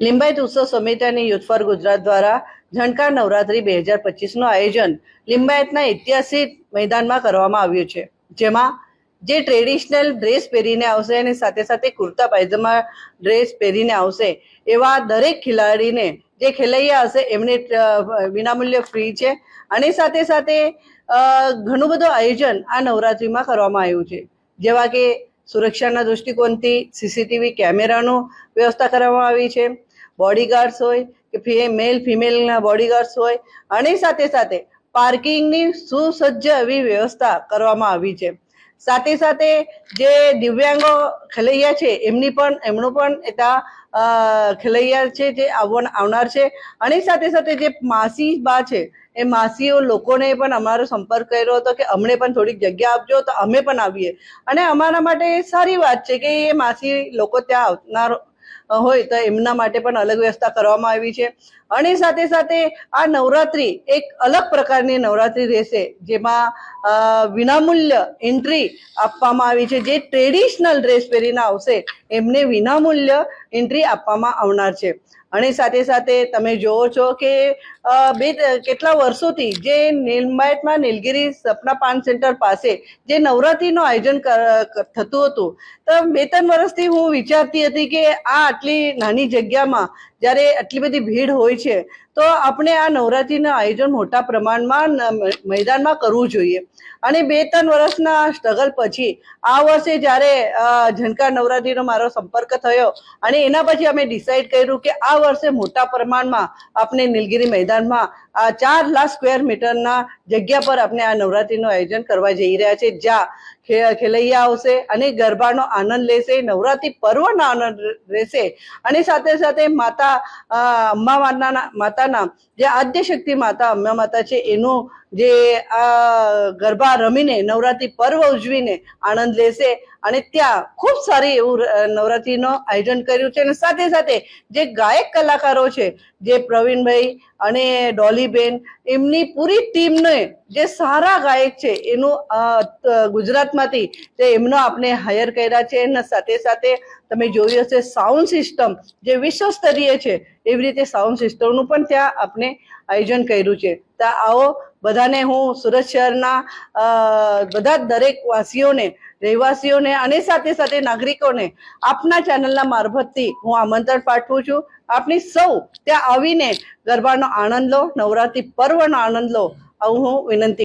લિંબાયત ઉત્સવ સમિતિ અને યુથ ફોર ગુજરાત દ્વારા ઝણકાર નવરાત્રી 2025નું આયોજન લિંબાયતના ઐતિહાસિક મેદાનમાં કરવામાં આવ્યું છે, જેમાં જે ટ્રેડિશનલ ડ્રેસ પહેરીને આવશે અને સાથે સાથે કુર્તા પાયજામા ડ્રેસ પહેરીને આવશે એવા દરેક ખેલાડીને જે ખેલૈયા હશે એમને વિનામૂલ્ય ફ્રી છે અને સાથે સાથે ઘણું બધું આયોજન આ નવરાત્રીમાં કરવામાં આવ્યું છે, જેવા કે સુરક્ષાના દૃષ્ટિકોણથી સીસીટીવી કેમેરાનું વ્યવસ્થા કરવામાં આવી છે, બોડીગાર્ડ્સ હોય કે મેલ ફિમેલના બોડીગાર્ડ્સ હોય અને સાથે સાથે પાર્કિંગની સુસજ્જ એવી વ્યવસ્થા કરવામાં આવી છે। સાથે સાથે જે દિવ્યાંગો ખેલૈયા છે એમનું પણ ખેલૈયા છે જે આવનાર છે અને સાથે સાથે જે માસી બા છે એ માસીઓ લોકોને પણ અમારો સંપર્ક કર્યો હતો કે અમને પણ થોડીક જગ્યા આપજો તો અમે પણ આવીએ અને અમારા માટે સારી વાત છે કે એ માસી લોકો ત્યાં આવનાર હોય તો એમના માટે પણ અલગ વ્યવસ્થા કરવામાં આવી છે અને સાથે સાથે આ નવરાત્રી એક અલગ પ્રકારની નવરાત્રી રહેશે, જેમાં વિનામૂલ્ય એન્ટ્રી આપવામાં આવી છે। જે ટ્રેડિશનલ ડ્રેસ પહેરીને આવશે એમને વિનામૂલ્ય એન્ટ્રી આપવામાં આવનાર છે અને સાથે સાથે તમે જોવો છો કે કેટલા વર્ષોથી જે લિંબાયતમાં નીલગિરી સપના પાન સેન્ટર પાસે જે નવરાત્રીનું આયોજન થતું હતું, તો 2-3 વર્ષથી હું વિચારતી હતી કે આ આટલી નાની જગ્યામાં જ્યારે આટલી બધી ભીડ હોય છે તો આપણે આ નવરાત્રીનું આયોજન મોટા પ્રમાણમાં મેદાનમાં કરવું જોઈએ અને 2-3 વર્ષના સ્ટ્રગલ પછી આ વર્ષે જ્યારે ઝણકાર નવરાત્રીનો મારો સંપર્ક થયો અને એના પછી અમે ડિસાઈડ કર્યું કે આ વર્ષે મોટા પ્રમાણમાં આપણે નીલગિરી મેદાનમાં આ 4 લાખ સ્ક્વેર મીટરના જગ્યા પર આપણે આ નવરાત્રીનું આયોજન કરવા જઈ રહ્યા છે, જ્યાં ખેલૈયા આવશે અને ગરબાનો આનંદ લેશે, નવરાત્રી પર્વનો આનંદ લેશે અને સાથે સાથે માતાના જે આદ્ય શક્તિ માતા અંબા માતા છે એનું જે આ ગરબા રમીને નવરાત્રી પર્વ ઉજવીને આનંદ લેશે અને ત્યાં ખૂબ સારી એવું નવરાત્રીનું આયોજન કર્યું છે અને સાથે સાથે જે ગાયક કલાકારો છે જે પ્રવીણભાઈ અને ડોલીબેન એમની પૂરી ટીમને જે સારા ગાયક છે એનું ગુજરાતમાંથી તે એમનો આપણે હાયર કર્યા છે અને સાથે સાથે તમે જોયું હશે સાઉન્ડ સિસ્ટમ જે વિશ્વ સ્તરીય છે એવી રીતે સાઉન્ડ સિસ્ટમનું પણ ત્યાં આપણે આયોજન કર્યું છે। તો આવો બધાને હું સુરત શહેરના બધા દરેક વાસીઓને રહેવાસીઓને અને સાથે સાથે નાગરિકોને આપના ચેનલના મારફતથી હું આમંત્રણ પાઠવું છું। આપની સૌ ત્યાં આવીને ગરબાનો આનંદ લો, નવરાત્રી પર્વનો આનંદ લો આવું હું વિનંતી